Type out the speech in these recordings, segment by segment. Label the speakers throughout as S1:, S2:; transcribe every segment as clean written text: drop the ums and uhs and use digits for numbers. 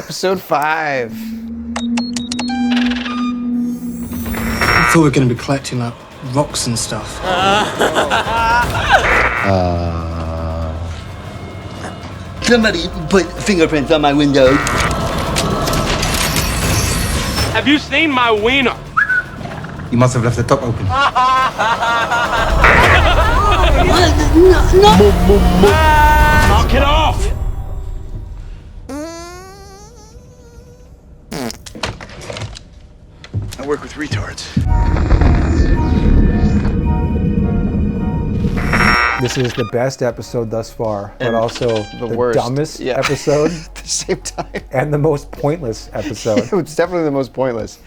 S1: Episode 5.
S2: I thought we were going to be collecting like rocks and stuff.
S3: Somebody put fingerprints on my window.
S4: Have you seen my wiener?
S2: You must have left the top open.
S4: Knock it off!
S5: I work with retards.
S6: This is the best episode thus far, but also the
S1: worst.
S6: dumbest
S1: Yeah.
S6: episode
S1: At the same time.
S6: and the most pointless episode.
S1: It's definitely the most pointless,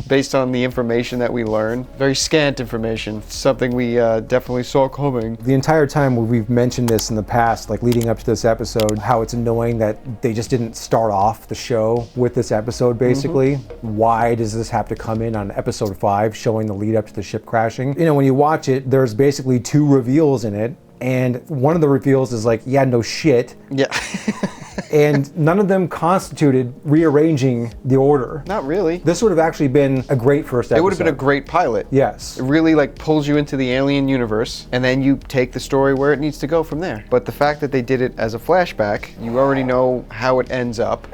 S1: based on the information that we learn. Very scant information. Something we definitely saw coming.
S6: The entire time we've mentioned this in the past, like leading up to this episode, how it's annoying that they just didn't start off the show with this episode, basically. Why does this have to come in on episode 5, showing the lead up to the ship crashing? You know, when you watch it, there's basically 2 reveals in it. And one of the reveals is like, yeah, no shit.
S1: Yeah.
S6: And none of them constituted rearranging the order.
S1: Not really.
S6: This would have actually been a great first episode.
S1: It would have been a great pilot.
S6: Yes.
S1: It really like pulls you into the alien universe, and then you take the story where it needs to go from there. But the fact that they did it as a flashback, you already know how it ends up,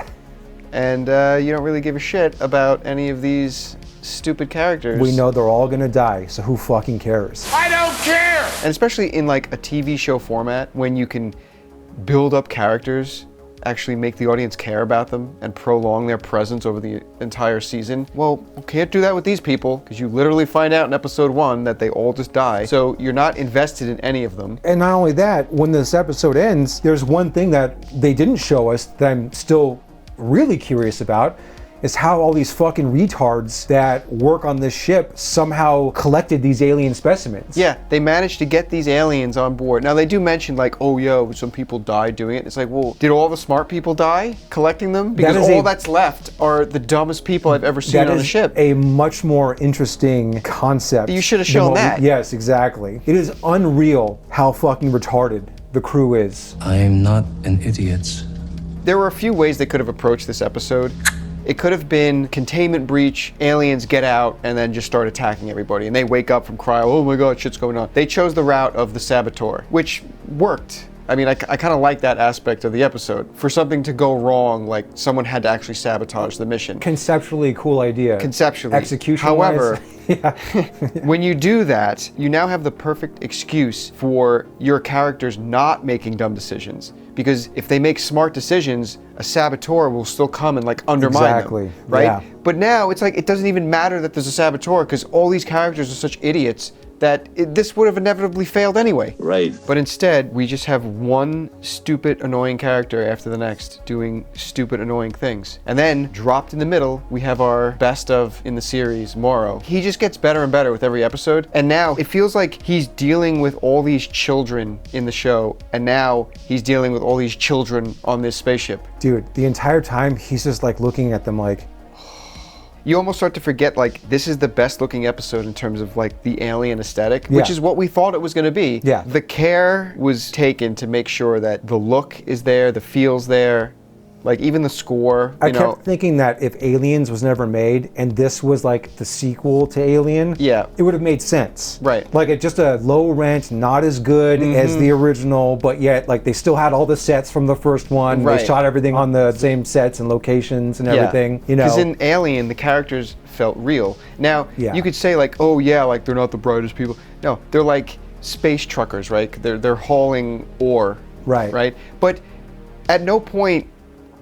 S1: and you don't really give a shit about any of these stupid characters.
S6: We know they're all gonna die, so who fucking cares?
S4: I don't care!
S1: And especially in like a TV show format, when you can build up characters, actually make the audience care about them, and prolong their presence over the entire season. Well, you can't do that with these people, because you literally find out in episode 1 that they all just die. So you're not invested in any of them.
S6: And not only that, when this episode ends, there's one thing that they didn't show us that I'm still really curious about, is how all these fucking retards that work on this ship somehow collected these alien specimens.
S1: Yeah, they managed to get these aliens on board. Now they do mention like, oh yeah, some people died doing it. It's like, well, did all the smart people die collecting them? Because all that's left are the dumbest people I've ever seen on a ship.
S6: A much more interesting concept.
S1: You should have shown that.
S6: Yes, exactly. It is unreal how fucking retarded the crew is.
S2: I am not an idiot.
S1: There were a few ways they could have approached this episode. It could have been containment breach, aliens get out, and then just start attacking everybody. And they wake up from cryo, oh my god, shit's going on. They chose the route of the saboteur, which worked. I mean, I kind of like that aspect of the episode. For something to go wrong, like someone had to actually sabotage the mission.
S6: Conceptually, cool idea.
S1: Conceptually.
S6: Execution.
S1: However,
S6: yeah.
S1: when you do that, you now have the perfect excuse for your characters not making dumb decisions. Because if they make smart decisions, a saboteur will still come and like undermine them, right?
S6: Yeah.
S1: But now it's like it doesn't even matter that there's a saboteur because all these characters are such idiots that this would have inevitably failed anyway.
S3: Right.
S1: But instead, we just have one stupid, annoying character after the next doing stupid, annoying things. And then, dropped in the middle, we have our best of in the series, Morrow. He just gets better and better with every episode. And now, it feels like he's dealing with all these children in the show, and now he's dealing with all these children on this spaceship.
S6: Dude, the entire time, he's just like looking at them like,
S1: you almost start to forget, like, this is the best looking episode in terms of, like, the alien aesthetic, which is what we thought it was going to be.
S6: Yeah.
S1: The care was taken to make sure that the look is there, the feel's there, like, even the score,
S6: I kept thinking that if Aliens was never made and this was like the sequel to Alien,
S1: Yeah.
S6: it would have made sense.
S1: Right.
S6: Like it's just a low rent, not as good as the original, but yet like they still had all the sets from the first one.
S1: Right.
S6: They shot everything on the same sets and locations and everything. You know,
S1: because in Alien, the characters felt real. Now, you could say like, oh yeah, like they're not the brightest people. No, they're like space truckers, right? They're hauling ore.
S6: Right.
S1: Right. But at no point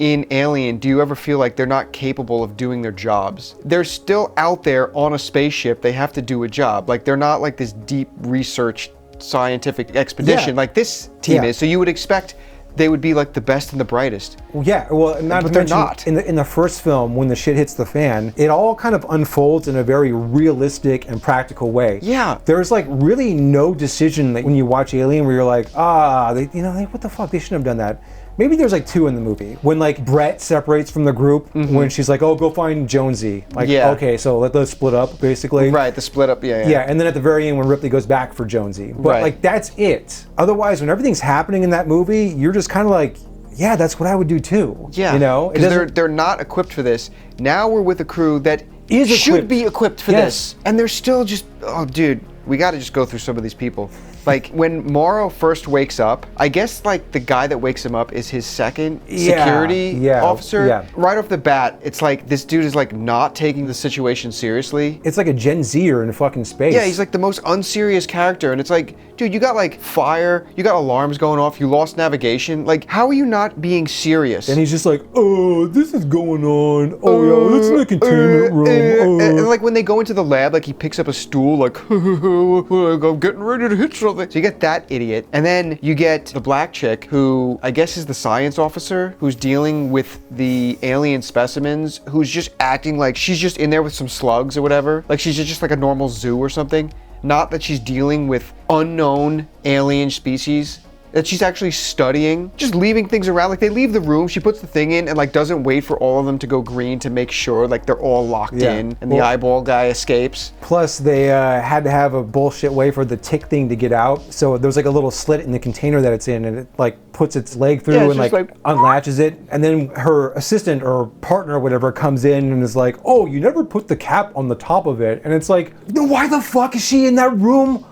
S1: in Alien do you ever feel like they're not capable of doing their jobs. They're still out there on a spaceship. They have to do a job. Like they're not like this deep research scientific expedition like this team is. So you would expect they would be like the best and the brightest.
S6: Yeah, well,
S1: but they're not.
S6: In the first film, when the shit hits the fan, it all kind of unfolds in a very realistic and practical way.
S1: Yeah.
S6: There's like really no decision that when you watch Alien where you're like, what the fuck, they shouldn't have done that. Maybe there's like 2 in the movie. When like Brett separates from the group, when she's like, oh, go find Jonesy. Like, okay, so let's split up, basically.
S1: Right, the split up,
S6: Yeah, and then at the very end when Ripley goes back for Jonesy. But like, that's it. Otherwise, when everything's happening in that movie, you're just kind of like, yeah, that's what I would do too.
S1: Yeah,
S6: you know,
S1: because they're not equipped for this. Now we're with a crew that should be equipped for this, and they're still just, oh, dude, we got to just go through some of these people. Like when Morrow first wakes up, I guess like the guy that wakes him up is his second security officer.
S6: Yeah.
S1: Right off the bat, it's like this dude is like not taking the situation seriously.
S6: It's like a Gen Zer in fucking space.
S1: Yeah, he's like the most unserious character, and it's like, dude, you got like fire, you got alarms going off, you lost navigation. Like, how are you not being serious?
S6: And he's just like, oh, this is going on. Oh yeah, that's in the containment room.
S1: And like when they go into the lab, like he picks up a stool, like, I'm getting ready to hit something. So you get that idiot, and then you get the black chick who I guess is the science officer who's dealing with the alien specimens, who's just acting like she's just in there with some slugs or whatever. Like she's just like a normal zoo or something. Not that she's dealing with unknown alien species, that she's actually studying, just leaving things around. Like they leave the room, she puts the thing in and like doesn't wait for all of them to go green to make sure like they're all locked in and the eyeball guy escapes.
S6: Plus they had to have a bullshit way for the tick thing to get out. So there's like a little slit in the container that it's in, and it like puts its leg through and like unlatches it. And then her assistant or partner or whatever comes in and is like, oh, you never put the cap on the top of it. And it's like, why the fuck is she in that room?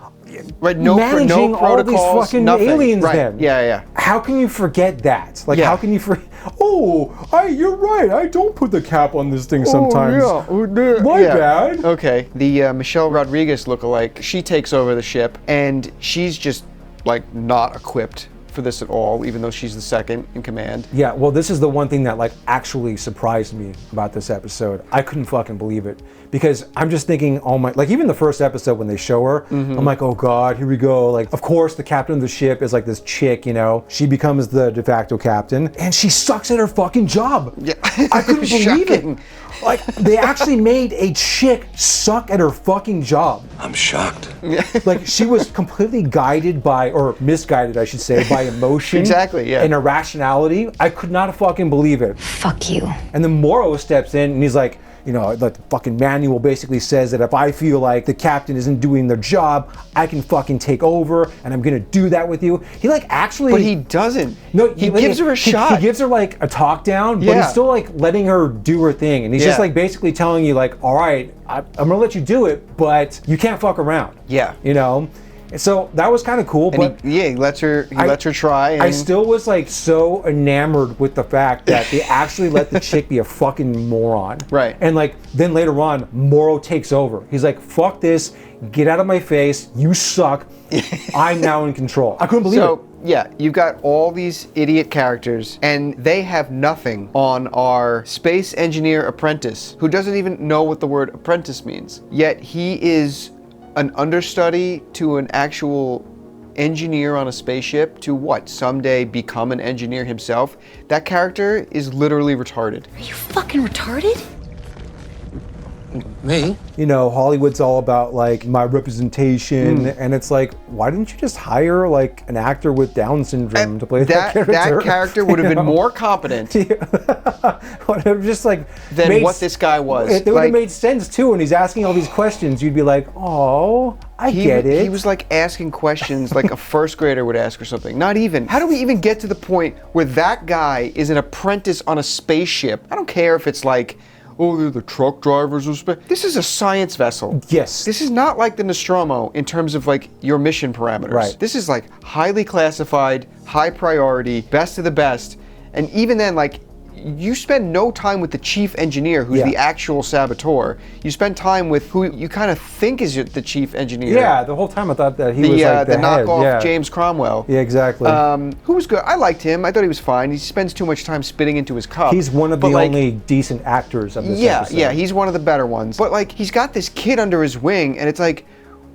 S1: Right, no
S6: managing
S1: protocols,
S6: all these fucking
S1: nothing.
S6: aliens
S1: Right.
S6: then.
S1: Yeah.
S6: How can you forget that? Like, how can you you're right, I don't put the cap on this thing sometimes. My bad.
S1: Okay, the Michelle Rodriguez lookalike, she takes over the ship, and she's just, like, not equipped for this at all, even though she's the second in command.
S6: Yeah, well, this is the one thing that like actually surprised me about this episode. I couldn't fucking believe it, because I'm just thinking, oh my, like even the first episode when they show her, I'm like, oh god, here we go. Like, of course the captain of the ship is like this chick, you know, she becomes the de facto captain, and she sucks at her fucking job.
S1: Yeah.
S6: I couldn't believe it. Like, they actually made a chick suck at her fucking job.
S5: I'm shocked.
S6: Like, she was completely guided by, or misguided, I should say, by emotion.
S1: Exactly, yeah.
S6: And irrationality. I could not fucking believe it.
S7: Fuck you.
S6: And then Morrow steps in and he's like, you know, like the fucking manual basically says that if I feel like the captain isn't doing their job, I can fucking take over, and I'm gonna do that with you. He like actually...
S1: But he doesn't.
S6: No,
S1: he gives her a shot.
S6: He gives her like a talk down, but he's still like letting her do her thing. And he's just like basically telling you like, all right, I'm gonna let you do it, but you can't fuck around.
S1: Yeah.
S6: You know? So that was kind of cool, but
S1: he lets her try. And
S6: I still was like so enamored with the fact that they actually let the chick be a fucking moron.
S1: Right.
S6: And like then later on, Morrow takes over. He's like, "Fuck this! Get out of my face! You suck! I'm now in control." I couldn't believe it.
S1: Yeah, you've got all these idiot characters, and they have nothing on our space engineer apprentice, who doesn't even know what the word apprentice means. Yet he is an understudy to an actual engineer on a spaceship to what? Someday become an engineer himself? That character is literally retarded.
S7: Are you fucking retarded?
S5: Me?
S6: You know, Hollywood's all about like my representation, and it's like, why didn't you just hire like an actor with Down syndrome to play that character?
S1: That character would have been more competent
S6: just like
S1: than what this guy was.
S6: It would have made sense too. When he's asking all these questions, you'd be like, oh, I get it.
S1: He was like asking questions like a first grader would ask or something. Not even. How do we even get to the point where that guy is an apprentice on a spaceship? I don't care if it's like, oh, they're the truck drivers of space. This is a science vessel.
S6: Yes.
S1: This is not like the Nostromo in terms of like your mission parameters.
S6: Right.
S1: This is like highly classified, high priority, best of the best. And even then, like, you spend no time with the chief engineer, who's the actual saboteur. You spend time with who you kind of think is the chief engineer.
S6: Yeah, the whole time I thought that he was like the head.
S1: knockoff James Cromwell.
S6: Yeah, exactly.
S1: Who was good. I liked him. I thought he was fine. He spends too much time spitting into his cup.
S6: He's one of the only decent actors of this episode.
S1: Yeah, he's one of the better ones. But like, he's got this kid under his wing, and it's like,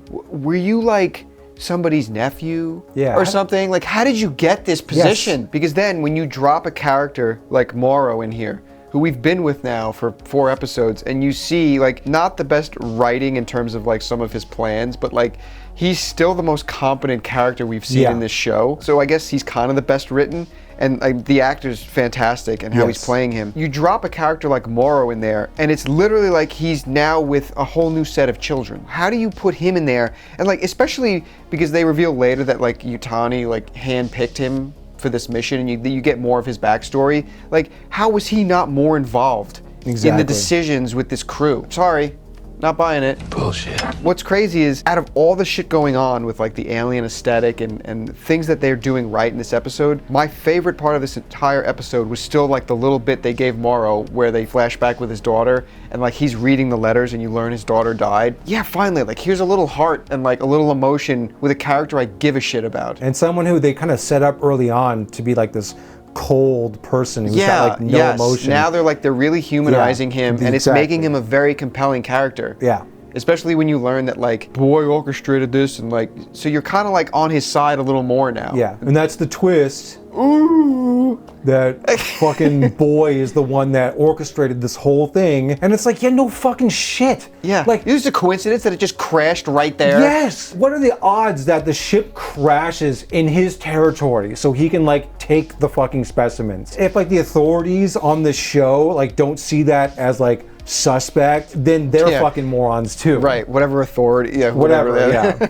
S1: were you like somebody's nephew or something? Like, how did you get this position? Yes. Because then when you drop a character like Morrow in here, who we've been with now for 4 episodes, and you see like not the best writing in terms of like some of his plans, but like he's still the most competent character we've seen in this show. So I guess he's kind of the best written, and like, the actor's fantastic and how he's playing him. You drop a character like Morrow in there, and it's literally like he's now with a whole new set of children. How do you put him in there? And like, especially because they reveal later that like Yutani like handpicked him for this mission, and you get more of his backstory. Like, how was he not more involved in the decisions with this crew? Sorry. Not buying it.
S3: Bullshit.
S1: What's crazy is, out of all the shit going on with like the alien aesthetic and things that they're doing right in this episode, my favorite part of this entire episode was still like the little bit they gave Morrow where they flash back with his daughter and like he's reading the letters and you learn his daughter died. Yeah, finally, like here's a little heart and like a little emotion with a character I give a shit about.
S6: And someone who they kind of set up early on to be like this cold person who's got like no emotion.
S1: Now they're really humanizing him, and it's making him a very compelling character.
S6: Yeah.
S1: Especially when you learn that like Boy orchestrated this, and like so you're kind of like on his side a little more now.
S6: Yeah, and that's the twist. Ooh, that fucking Boy is the one that orchestrated this whole thing, and it's like, yeah, no fucking shit.
S1: Yeah,
S6: like
S1: it's just a coincidence that it just crashed right there.
S6: Yes. What are the odds that the ship crashes in his territory so he can like take the fucking specimens? If like the authorities on the show like don't see that as like suspect, then they're fucking morons too.
S1: Right, whatever authority,
S6: whatever.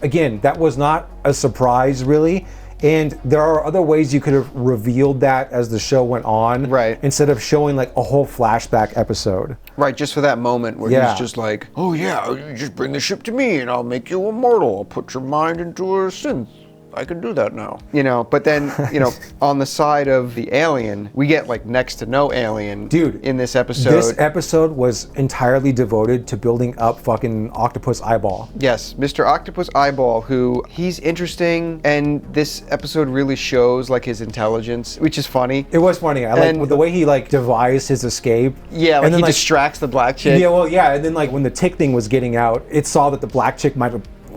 S6: Again, that was not a surprise really. And there are other ways you could have revealed that as the show went on.
S1: Right.
S6: Instead of showing like a whole flashback episode.
S1: Right, just for that moment where he's just like, oh yeah, you just bring the ship to me and I'll make you immortal. I'll put your mind into a synth. I can do that now. You know, but then, you know, on the side of the alien, we get like next to no alien in this episode.
S6: This episode was entirely devoted to building up fucking Octopus Eyeball.
S1: Yes, Mr. Octopus Eyeball, who he's interesting, and this episode really shows like his intelligence, which is funny.
S6: It was funny. I like the way he like devised his escape.
S1: Yeah, like and then, he distracts the black chick.
S6: Yeah, well, yeah, and then like when the tick thing was getting out, it saw that the black chick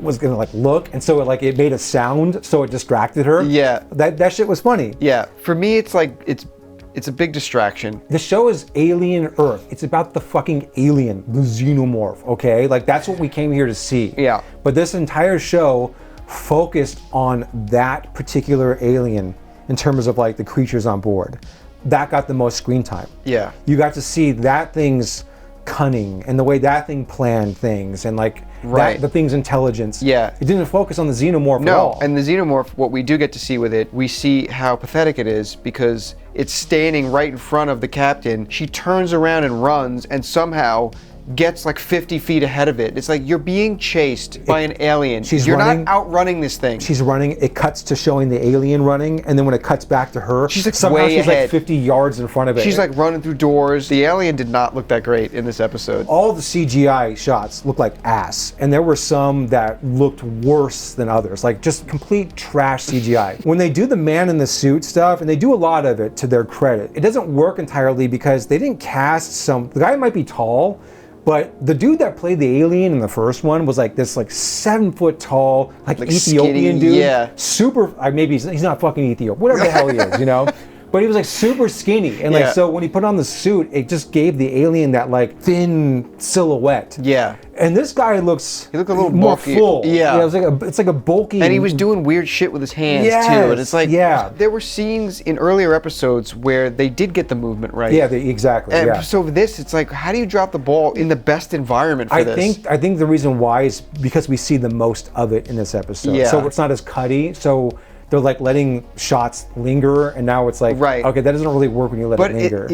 S6: was gonna like look, and so it made a sound, so it distracted her.
S1: Yeah,
S6: that shit was funny.
S1: Yeah, for me, it's like it's a big distraction.
S6: The show is Alien Earth. It's about the fucking alien, the xenomorph. Okay, like that's what we came here to see.
S1: Yeah.
S6: But this entire show focused on that particular alien in terms of like the creatures on board. That got the most screen time.
S1: Yeah.
S6: You got to see that thing's cunning and the way that thing planned things and like the thing's intelligence.
S1: Yeah.
S6: It didn't focus on the xenomorph at all.
S1: And the xenomorph, what we do get to see with it, we see how pathetic it is because it's standing right in front of the captain. She turns around and runs and somehow gets like 50 feet ahead of it. It's like you're being chased by an alien. You're not outrunning this thing.
S6: She's running. It cuts to showing the alien running, and then when it cuts back to her,
S1: she's like
S6: somehow
S1: way
S6: she's
S1: ahead.
S6: Like 50 yards in front of it.
S1: She's like running through doors. The alien did not look that great in this episode.
S6: All the CGI shots looked like ass, and there were some that looked worse than others, like just complete trash CGI. When they do the man in the suit stuff, and they do a lot of it to their credit, it doesn't work entirely because they didn't cast the guy might be tall, but the dude that played the alien in the first one was like this like 7 foot tall, like Ethiopian
S1: skinny,
S6: dude.
S1: Yeah.
S6: Super, maybe he's not fucking Ethiopian, whatever the hell he is, you know? But he was like super skinny. And like, so when he put on the suit, it just gave the alien that like thin silhouette.
S1: Yeah.
S6: And this guy looks
S1: a little
S6: more
S1: bulky.
S6: full.
S1: Yeah.
S6: It's like a bulky.
S1: And he was doing weird shit with his hands too. And it's like, there were scenes in earlier episodes where they did get the movement right.
S6: Yeah, exactly.
S1: And so this, it's like, how do you drop the ball in the best environment for this?
S6: I think the reason why is because we see the most of it in this episode.
S1: Yeah.
S6: So it's not as cutty. So they're like letting shots linger, and now it's like, okay, that doesn't really work when you let it linger.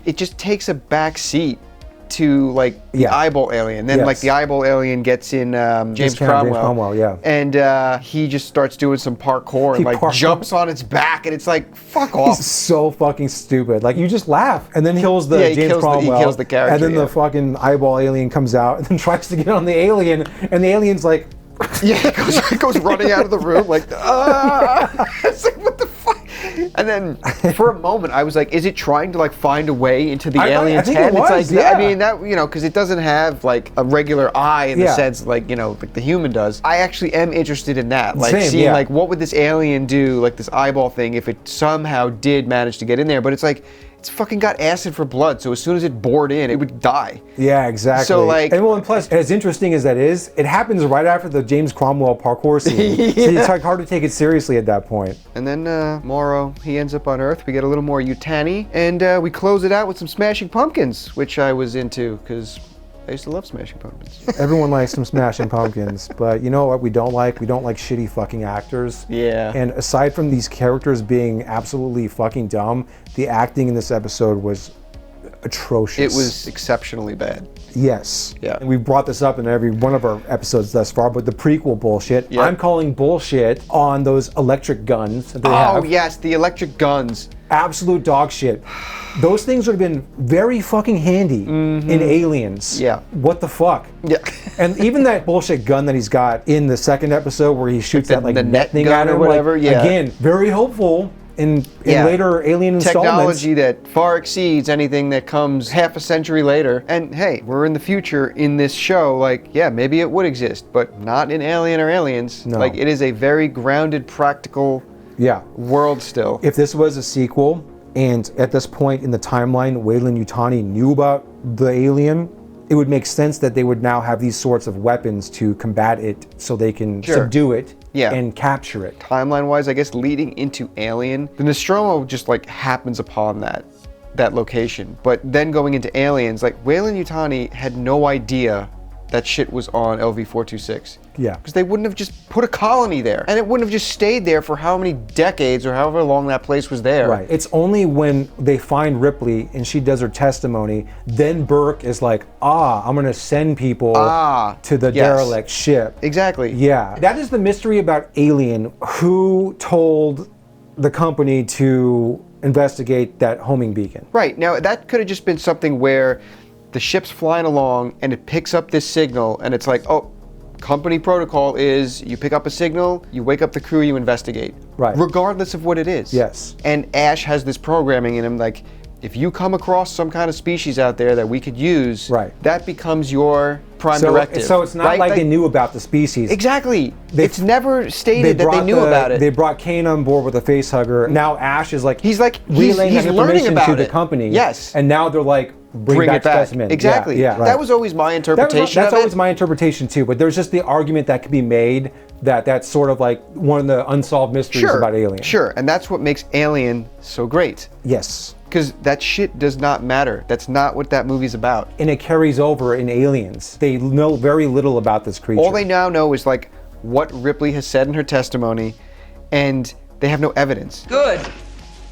S1: It just takes a back seat to like the eyeball alien. Then like the eyeball alien gets in James Cromwell, and he just starts doing some parkour and like jumps on its back, and it's like, fuck off.
S6: He's so fucking stupid. Like you just laugh, and then kills the James Cromwell,
S1: he kills the character,
S6: and then the fucking eyeball alien comes out and then tries to get on the alien, and the alien's like.
S1: It goes running out of the room like, it's like, what the fuck? And then for a moment I was like, is it trying to like find a way into the alien's head? It's like, I mean, that, you know, because it doesn't have like a regular eye in the sense like, you know, like the human does. I actually am interested in that, like seeing like what would this alien do, like this eyeball thing, if it somehow did manage to get in there. But it's like, it's fucking got acid for blood, so as soon as it bored in, it would die.
S6: Yeah, exactly.
S1: So like,
S6: and plus, as interesting as that is, it happens right after the James Cromwell parkour scene. So it's like hard to take it seriously at that point.
S1: And then Morrow, he ends up on Earth. We get a little more Yutani, and we close it out with some Smashing Pumpkins, which I was into because I used to love Smashing Pumpkins.
S6: Everyone likes some Smashing Pumpkins, but you know what we don't like? We don't like shitty fucking actors.
S1: Yeah.
S6: And aside from these characters being absolutely fucking dumb, the acting in this episode was atrocious.
S1: It was exceptionally bad.
S6: Yes.
S1: Yeah.
S6: And we've brought this up in every one of our episodes thus far, but the prequel bullshit,
S1: Yep.
S6: I'm calling bullshit on those electric guns that they
S1: Oh
S6: have.
S1: yes, the electric guns.
S6: Absolute dog shit. Those things would have been very fucking handy in Aliens.
S1: Yeah.
S6: What the fuck?
S1: Yeah.
S6: And even that bullshit gun that he's got in the second episode where he shoots that like
S1: the net
S6: thing
S1: gun
S6: at him,
S1: or whatever,
S6: like,
S1: yeah.
S6: Again, very hopeful in
S1: Yeah.
S6: later Alien installments.
S1: Technology that far exceeds anything that comes half a century later. And hey, we're in the future in this show. Like, yeah, maybe it would exist, but not in Alien or Aliens.
S6: No.
S1: Like, it is a very grounded, practical
S6: Yeah.
S1: world still.
S6: If this was a sequel, and at this point in the timeline, Weyland-Yutani knew about the alien, it would make sense that they would now have these sorts of weapons to combat it so they can
S1: Sure.
S6: subdue it
S1: Yeah.
S6: and capture it.
S1: Timeline-wise, I guess leading into Alien, the Nostromo just like happens upon that location. But then going into Aliens, like Weyland-Yutani had no idea that shit was on LV-426.
S6: Yeah.
S1: Because they wouldn't have just put a colony there. And it wouldn't have just stayed there for how many decades or however long that place was there.
S6: Right. It's only when they find Ripley and she does her testimony, then Burke is like, I'm going to send people to the
S1: yes.
S6: derelict ship.
S1: Exactly.
S6: Yeah. That is the mystery about Alien. Who told the company to investigate that homing beacon?
S1: Right. Now, that could have just been something where the ship's flying along and it picks up this signal and it's like, oh, company protocol is you pick up a signal, you wake up the crew, you investigate.
S6: Right.
S1: Regardless of what it is.
S6: Yes.
S1: And Ash has this programming in him, like, if you come across some kind of species out there that we could use,
S6: Right.
S1: that becomes your prime
S6: So,
S1: directive.
S6: so it's not
S1: right?
S6: like they knew about the species.
S1: Exactly.
S6: They-
S1: It's never stated that they knew about it.
S6: They brought Kane on board with a face hugger. Now Ash is like
S1: He's
S6: relaying
S1: he's
S6: that
S1: learning
S6: information
S1: about
S6: to the
S1: it.
S6: company.
S1: Yes.
S6: And now they're like, bring back
S1: it back.
S6: specimen.
S1: Exactly.
S6: Yeah, right.
S1: That was always my interpretation
S6: That's
S1: of
S6: always
S1: it.
S6: my interpretation too, but there's just the argument that could be made that that's sort of like one of the unsolved mysteries about Alien.
S1: Sure, and that's what makes Alien so great.
S6: Yes.
S1: Because that shit does not matter. That's not what that movie's about.
S6: And it carries over in Aliens. They know very little about this creature.
S1: All they now know is like what Ripley has said in her testimony, and they have no evidence.
S5: Good.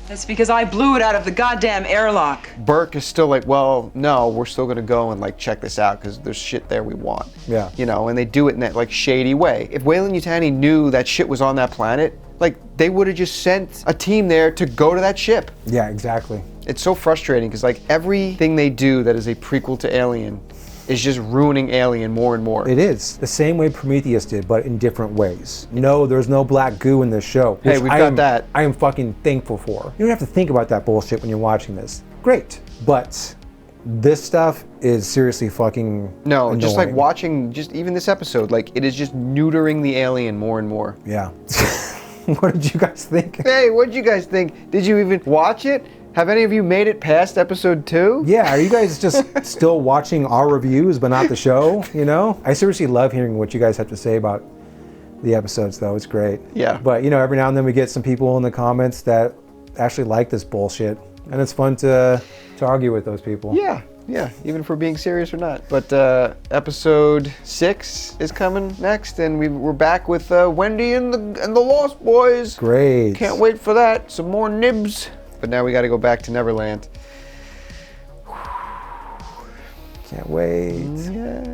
S5: That's because I blew it out of the goddamn airlock.
S1: Burke is still like, well, no, we're still gonna go and like check this out because there's shit there we want.
S6: Yeah.
S1: You know, and they do it in that like shady way. If Weyland-Yutani knew that shit was on that planet, like they would have just sent a team there to go to that ship.
S6: Yeah, exactly.
S1: It's so frustrating because like everything they do that is a prequel to Alien is just ruining Alien more and more.
S6: It is. The same way Prometheus did, but in different ways. No, there's no black goo in this show.
S1: Hey,
S6: which
S1: we've got that.
S6: I am fucking thankful for. You don't have to think about that bullshit when you're watching this. Great. But this stuff is seriously fucking
S1: No, just like
S6: annoying.
S1: watching just even this episode, like it is just neutering the alien more and more.
S6: Yeah. What did you guys think?
S1: Hey, what did you guys think? Did you even watch it? Have any of you made it past episode 2?
S6: Yeah, are you guys just still watching our reviews but not the show? You know? I seriously love hearing what you guys have to say about the episodes, though. It's great.
S1: Yeah.
S6: But, you know, every now and then we get some people in the comments that actually like this bullshit. And it's fun to argue with those people.
S1: Yeah, even if we're being serious or not. But episode 6 is coming next, and we're back with Wendy and the Lost Boys.
S6: Great.
S1: Can't wait for that. Some more nibs. But now we got to go back to Neverland.
S6: Can't wait.
S1: Yeah.